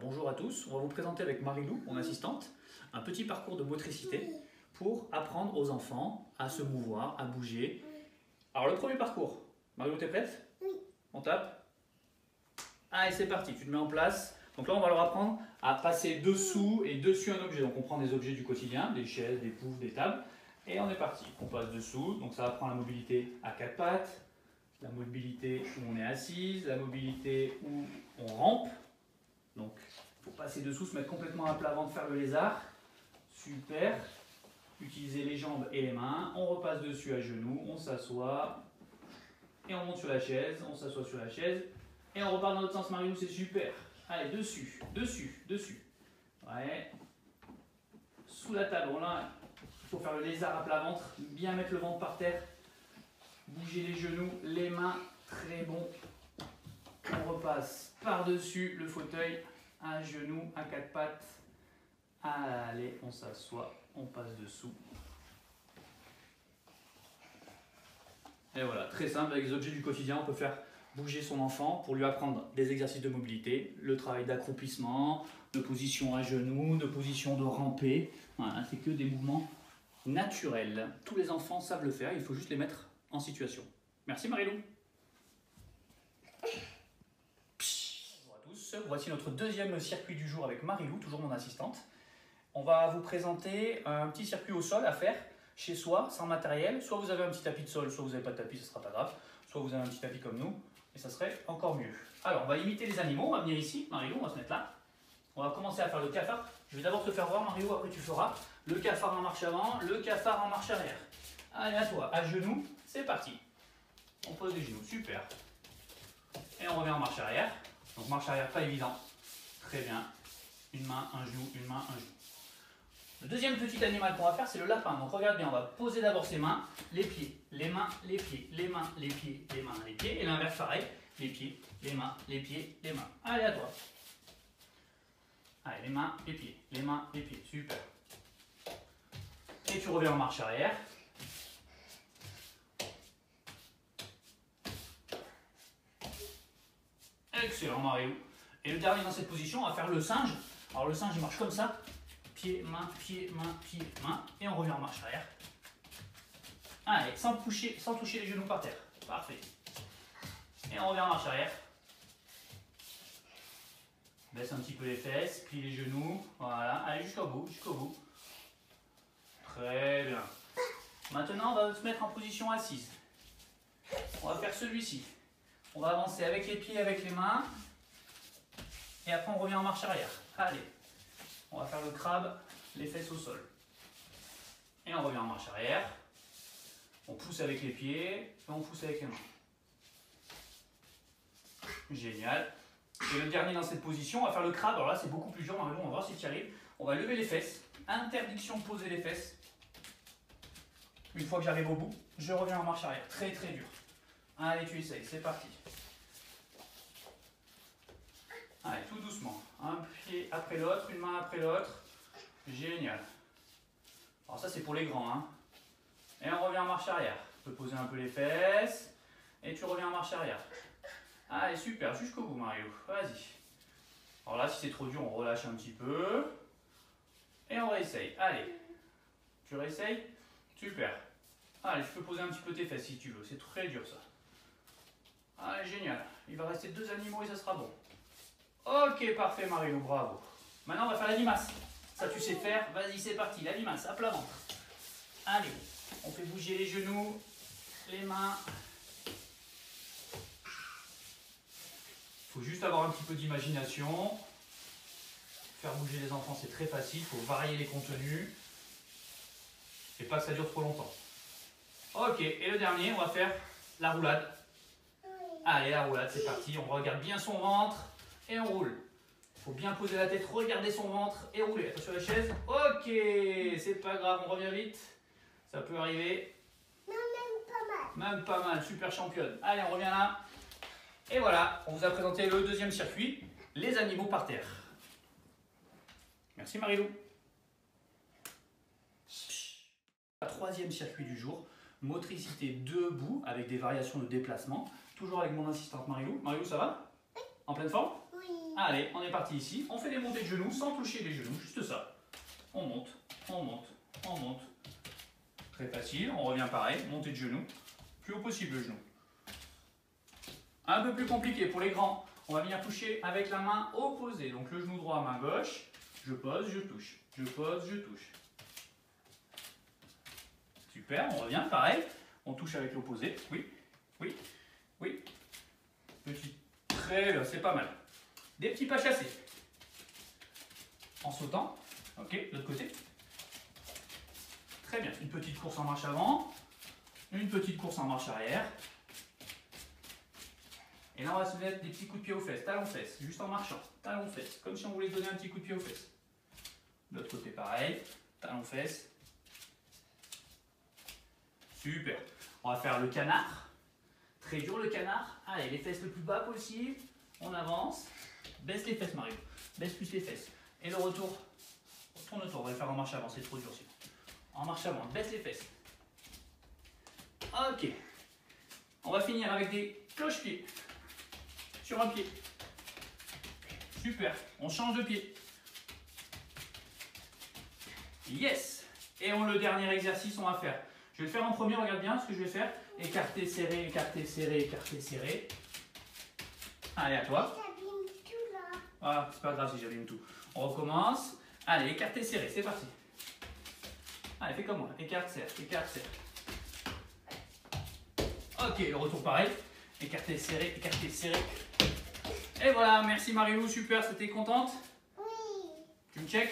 bonjour à tous, on va vous présenter avec Marilou, mon assistante, un petit parcours de motricité pour apprendre aux enfants à se mouvoir, à bouger. Alors le premier parcours, Marilou, t'es prête? Oui. On tape? Allez, c'est parti, tu te mets en place. Donc là, on va leur apprendre à passer dessous et dessus un objet. Donc on prend des objets du quotidien, des chaises, des poufs, des tables, et on est parti. On passe dessous, donc ça apprend la mobilité à quatre pattes, la mobilité où on est assise, la mobilité où on rampe. Donc, il faut passer dessous, se mettre complètement à plat avant de faire le lézard. Super. Utiliser les jambes et les mains. On repasse dessus à genoux, on s'assoit. Et on monte sur la chaise, on s'assoit sur la chaise. Et on repart dans l'autre sens, Marilou, c'est super. Allez, dessus, dessus, dessus. Ouais. Sous la table, là, il faut faire le lézard à plat ventre. Bien mettre le ventre par terre. Bouger les genoux, les mains. Très bon. On repasse par-dessus le fauteuil, à genoux, à quatre pattes. Allez, on s'assoit, on passe dessous. Et voilà, très simple, avec les objets du quotidien, on peut faire bouger son enfant pour lui apprendre des exercices de mobilité, le travail d'accroupissement, de position à genoux, de position de ramper. Voilà, c'est que des mouvements naturels. Tous les enfants savent le faire, il faut juste les mettre en situation. Merci Marilou. Bonjour à tous, voici notre deuxième circuit du jour avec Marilou, toujours mon assistante. On va vous présenter un petit circuit au sol à faire chez soi, sans matériel. Soit vous avez un petit tapis de sol, soit vous n'avez pas de tapis, ce ne sera pas grave. Soit vous avez un petit tapis comme nous, et ça serait encore mieux. Alors, on va imiter les animaux, on va venir ici, Marilou, on va se mettre là. On va commencer à faire le cafard. Je vais d'abord te faire voir, Marilou, après tu feras le cafard en marche avant, le cafard en marche arrière. Allez, à toi, à genoux, c'est parti. On pose les genoux, super. Et on revient en marche arrière. Donc marche arrière, pas évident. Très bien. Une main, un genou, une main, un genou. Le deuxième petit animal qu'on va faire, c'est le lapin. Donc regarde bien, on va poser d'abord ses mains, les pieds, les mains, les pieds, les mains, les pieds, les mains, les pieds. Et l'inverse pareil, les pieds, les mains, les pieds, les mains. Allez, à toi. Allez, les mains, les pieds, les mains, les pieds. Super. Et tu reviens en marche arrière. Excellent, Marilou. Et le dernier dans cette position, on va faire le singe. Alors le singe, il marche comme ça. Pied, main, pied, main, pied, main. Et on revient en marche arrière. Allez, sans toucher les genoux par terre. Parfait. Et on revient en marche arrière. Baisse un petit peu les fesses, plie les genoux. Voilà, allez jusqu'au bout, jusqu'au bout. Très bien. Maintenant, on va se mettre en position assise. On va faire celui-ci. On va avancer avec les pieds, avec les mains. Et après, on revient en marche arrière. Allez. On va faire le crabe, les fesses au sol. Et on revient en marche arrière. On pousse avec les pieds et on pousse avec les mains. Génial. Et le dernier dans cette position, on va faire le crabe. Alors là, c'est beaucoup plus dur. Marilou, on va voir si tu y arrives. On va lever les fesses. Interdiction de poser les fesses. Une fois que j'arrive au bout, je reviens en marche arrière. Très très dur. Allez, tu essayes. C'est parti. Allez, tout doucement. Un pied après l'autre, une main après l'autre. Génial. Alors ça, c'est pour les grands. Hein. Et on revient en marche arrière. Tu peux poser un peu les fesses. Et tu reviens en marche arrière. Allez, super. Jusqu'au bout, Marilou. Vas-y. Alors là, si c'est trop dur, on relâche un petit peu. Et on réessaye. Allez. Tu réessayes? Super. Allez, tu peux poser un petit peu tes fesses si tu veux. C'est très dur, ça. Allez, génial. Il va rester 2 animaux et ça sera bon. Ok, parfait Marilou, bravo. Maintenant on va faire la limace. Ça tu sais faire, vas-y c'est parti, la limace, à plat ventre. Allez, on fait bouger les genoux, les mains. Il faut juste avoir un petit peu d'imagination. Faire bouger les enfants c'est très facile, il faut varier les contenus. Et pas que ça dure trop longtemps. Ok, et le dernier, on va faire la roulade. Allez, la roulade, c'est parti, on regarde bien son ventre. Et on roule. Il faut bien poser la tête, regarder son ventre et rouler. Attention à la chaise. Ok, c'est pas grave, on revient vite. Ça peut arriver. Non, même pas mal. Même pas mal, super championne. Allez, on revient là. Et voilà, on vous a présenté le deuxième circuit, les animaux par terre. Merci Marilou. Le troisième circuit du jour, motricité debout avec des variations de déplacement. Toujours avec mon assistante Marilou. Marilou, ça va? En pleine forme? Oui. Allez, on est parti ici. On fait des montées de genoux sans toucher les genoux, juste ça. On monte, on monte, on monte. Très facile, on revient pareil, montée de genoux. Plus haut possible le genou. Un peu plus compliqué pour les grands. On va venir toucher avec la main opposée. Donc le genou droit, main gauche. Je pose, je touche. Je pose, je touche. Super, on revient, pareil. On touche avec l'opposé. Oui, oui, oui. Petit. Très bien, c'est pas mal. Des petits pas chassés. En sautant. Ok, de l'autre côté. Très bien. Une petite course en marche avant. Une petite course en marche arrière. Et là, on va se mettre des petits coups de pied aux fesses, talons-fesses, juste en marchant, talons-fesses, comme si on voulait se donner un petit coup de pied aux fesses. De l'autre côté, pareil, talons-fesses. Super. On va faire le canard. Très dur le canard. Allez, les fesses le plus bas possible. On avance. Baisse les fesses, Mario. Baisse plus les fesses. Et le retour. Tourne autour. On va le faire en marche avant, c'est trop dur sinon. En marche avant, baisse les fesses. Ok. On va finir avec des cloche-pieds. Sur un pied. Super. On change de pied. Yes. Et le dernier exercice, on va faire. Je vais le faire en premier, regarde bien ce que je vais faire. Écarté, serré, écarté, serré, écarté, serré. Allez, à toi. J'abîme tout là. Ah, c'est pas grave si j'abîme tout. On recommence. Allez, écarté, serré, c'est parti. Allez, fais comme moi. Écarte, serre, écarte, serre. Ok, le retour pareil. Écarté, serré, écarté, serré. Et voilà, merci Marilou, super, c'était contente? Oui. Tu me check?